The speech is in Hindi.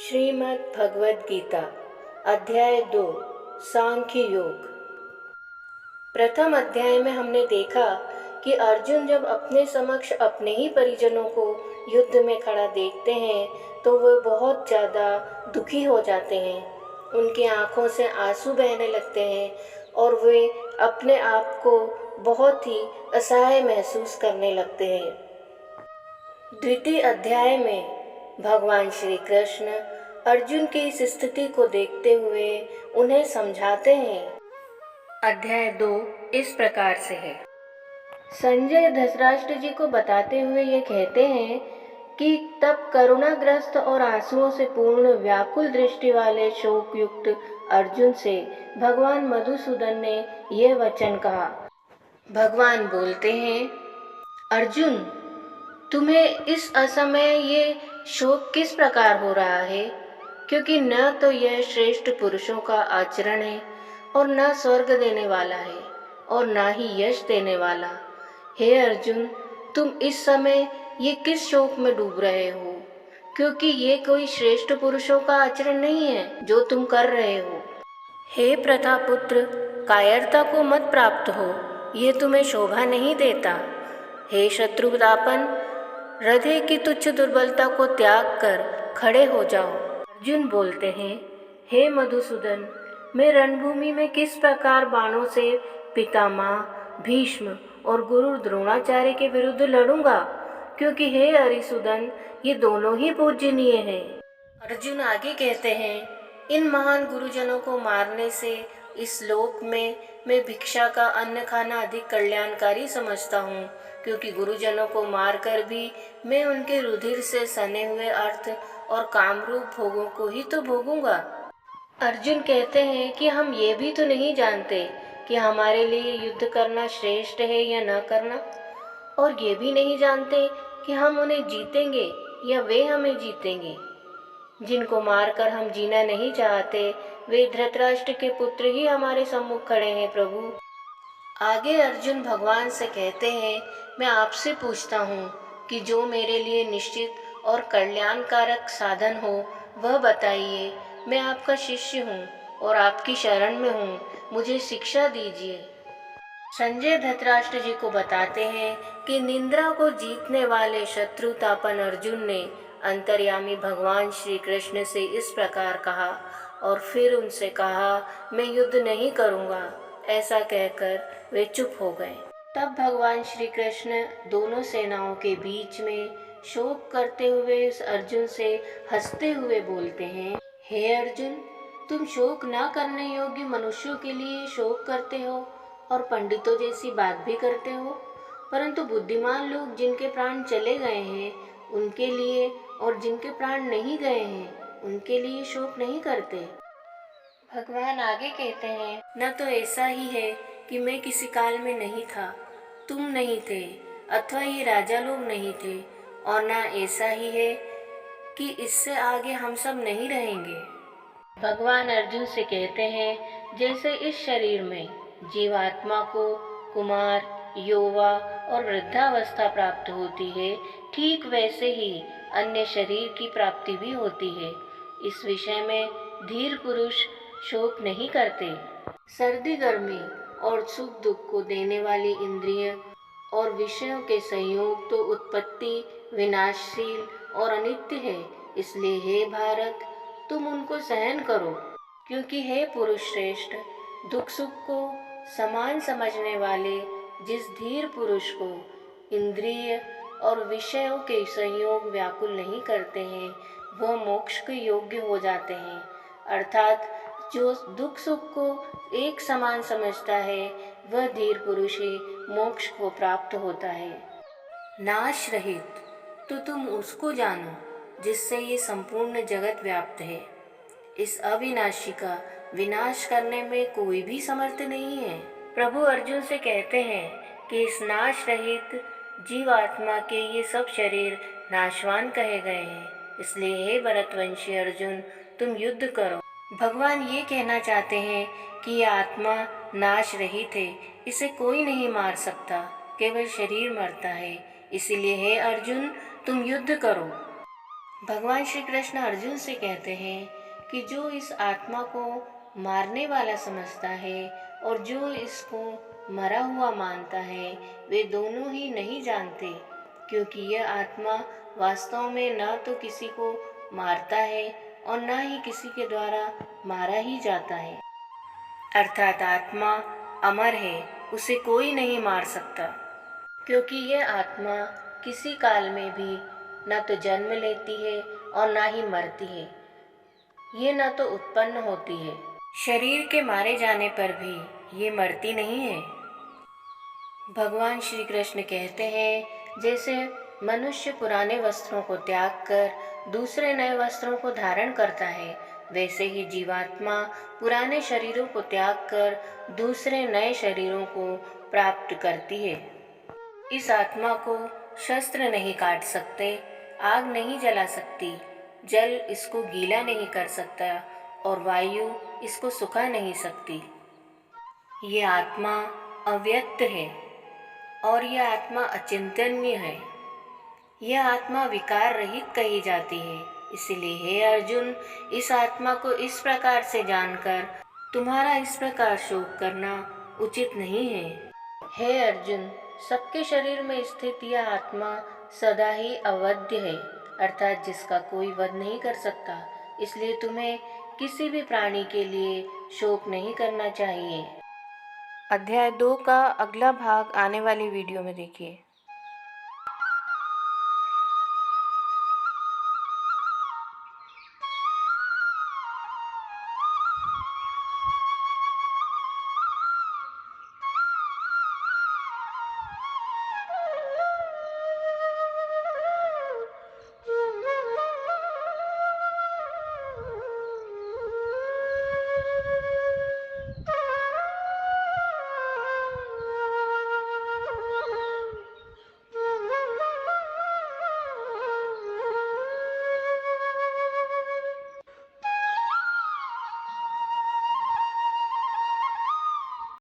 श्रीमद् भगवद गीता अध्याय 2 सांख्य योग। प्रथम अध्याय में हमने देखा कि अर्जुन जब अपने समक्ष अपने ही परिजनों को युद्ध में खड़ा देखते हैं तो वे बहुत ज़्यादा दुखी हो जाते हैं। उनकी आंखों से आंसू बहने लगते हैं और वे अपने आप को बहुत ही असहाय महसूस करने लगते हैं। द्वितीय अध्याय में भगवान श्री कृष्ण अर्जुन की इस स्थिति को देखते हुए उन्हें समझाते हैं। अध्याय 2 इस प्रकार से है। संजय धृतराष्ट्र जी को बताते हुए ये कहते हैं कि तब करुणाग्रस्त और आंसुओं से पूर्ण व्याकुल दृष्टि वाले शोक युक्त अर्जुन से भगवान मधुसूदन ने यह वचन कहा। भगवान बोलते हैं, अर्जुन, तुम्हें इस असमय ये शोक किस प्रकार हो रहा है? क्योंकि न तो यह श्रेष्ठ पुरुषों का आचरण है और न स्वर्ग देने वाला है और न ही यश देने वाला। हे अर्जुन, तुम इस समय ये किस शोक में डूब रहे हो? क्योंकि ये कोई श्रेष्ठ पुरुषों का आचरण नहीं है जो तुम कर रहे हो। हे प्रतापुत्र, कायरता को मत प्राप्त हो, ये तुम्हें शोभा नहीं देता। हे शत्रुतापन, हृदय की तुच्छ दुर्बलता को त्याग कर खड़े हो जाओ। अर्जुन बोलते हैं, हे मधुसूदन, मैं रणभूमि में किस प्रकार बाणों से पितामह भीष्म और गुरु द्रोणाचार्य के विरुद्ध लड़ूंगा? क्योंकि हे अरिसूदन, ये दोनों ही पूजनीय हैं। अर्जुन आगे कहते हैं, इन महान गुरुजनों को मारने से इस लोक में मैं भिक्षा का अन्न खाना अधिक कल्याणकारी समझता हूँ, क्योंकि गुरुजनों को मारकर भी मैं उनके रुधिर से सने हुए अर्थ और कामरूप भोगों को ही तो भोगूंगा। अर्जुन कहते हैं कि हम ये भी तो नहीं जानते कि हमारे लिए युद्ध करना श्रेष्ठ है या न करना, और ये भी नहीं जानते कि हम उन्हें जीतेंगे या वे हमें जीतेंगे। जिनको मारकर हम जीना नहीं चाहते वे धृतराष्ट्र के पुत्र ही हमारे सम्मुख खड़े हैं। प्रभु आगे अर्जुन भगवान से कहते हैं, मैं आपसे पूछता हूँ कि जो मेरे लिए निश्चित और कल्याणकारक साधन हो वह बताइए। मैं आपका शिष्य हूँ और आपकी शरण में हूँ, मुझे शिक्षा दीजिए। संजय धृतराष्ट्र जी को बताते हैं कि निंद्रा को जीतने वाले शत्रुतापन अर्जुन ने अंतर्यामी भगवान श्री कृष्ण से इस प्रकार कहा और फिर उनसे कहा, मैं युद्ध नहीं करूँगा। ऐसा कहकर वे चुप हो गए। तब भगवान श्री कृष्ण दोनों सेनाओं के बीच में शोक करते हुए इस अर्जुन से हंसते हुए बोलते हैं, हे अर्जुन, तुम शोक न करने योग्य मनुष्यों के लिए शोक करते हो और पंडितों जैसी बात भी करते हो, परंतु बुद्धिमान लोग जिनके प्राण चले गए हैं उनके लिए और जिनके प्राण नहीं गए हैं उनके लिए शोक नहीं करते। भगवान आगे कहते हैं, न तो ऐसा ही है कि मैं किसी काल में नहीं था, तुम नहीं थे, अथवा ये राजा लोग नहीं थे, और न ऐसा ही है कि इससे आगे हम सब नहीं रहेंगे। भगवान अर्जुन से कहते हैं, जैसे इस शरीर में जीवात्मा को कुमार, युवा और वृद्धावस्था प्राप्त होती है, ठीक वैसे ही अन्य शरीर की प्राप्ति भी होती है। इस विषय में धीर पुरुष शोक नहीं करते। सर्दी गर्मी और सुख दुख को देने वाली इंद्रिय और विषयों के संयोग तो उत्पत्ति विनाशशील और अनित्य है। इसलिए हे भारत, तुम उनको सहन करो, क्योंकि हे पुरुष श्रेष्ठ, दुख सुख को समान समझने वाले जिस धीर पुरुष को इंद्रिय और विषयों के संयोग व्याकुल नहीं करते हैं वह मोक्ष के योग्य हो जाते हैं। अर्थात जो दुख सुख को एक समान समझता है वह धीर पुरुष ही मोक्ष को प्राप्त होता है। नाश रहित तो तुम उसको जानो जिससे ये संपूर्ण जगत व्याप्त है। इस अविनाशी का विनाश करने में कोई भी समर्थ नहीं है। प्रभु अर्जुन से कहते हैं कि इस नाश रहित जीवात्मा के ये सब शरीर नाशवान कहे गए हैं, इसलिए हे भरतवंशी अर्जुन, तुम युद्ध करो। भगवान ये कहना चाहते हैं कि यह आत्मा नाश रहित है, इसे कोई नहीं मार सकता, केवल शरीर मरता है। इसीलिए हे अर्जुन, तुम युद्ध करो। भगवान श्री कृष्ण अर्जुन से कहते हैं कि जो इस आत्मा को मारने वाला समझता है और जो इसको मरा हुआ मानता है, वे दोनों ही नहीं जानते, क्योंकि यह आत्मा वास्तव में न तो किसी को मारता है और न ही किसी के द्वारा मारा ही जाता है। अर्थात आत्मा अमर है, उसे कोई नहीं मार सकता, क्योंकि यह आत्मा किसी काल में भी न तो जन्म लेती है और न ही मरती है। ये न तो उत्पन्न होती है, शरीर के मारे जाने पर भी ये मरती नहीं है। भगवान श्री कृष्ण कहते हैं, जैसे मनुष्य पुराने वस्त्रों को त्याग कर दूसरे नए वस्त्रों को धारण करता है, वैसे ही जीवात्मा पुराने शरीरों को त्याग कर दूसरे नए शरीरों को प्राप्त करती है। इस आत्मा को शस्त्र नहीं काट सकते, आग नहीं जला सकती, जल इसको गीला नहीं कर सकता और वायु इसको सुखा नहीं सकती। ये आत्मा अव्यक्त है और यह आत्मा अचिंतनीय है। यह आत्मा विकार रहित कही जाती है। इसलिए हे अर्जुन, इस आत्मा को इस प्रकार से जानकर तुम्हारा इस प्रकार शोक करना उचित नहीं है। हे अर्जुन, सबके शरीर में स्थित यह आत्मा सदा ही अवध्य है, अर्थात जिसका कोई वध नहीं कर सकता। इसलिए तुम्हें किसी भी प्राणी के लिए शोक नहीं करना चाहिए। अध्याय 2 का अगला भाग आने वाली वीडियो में देखिए।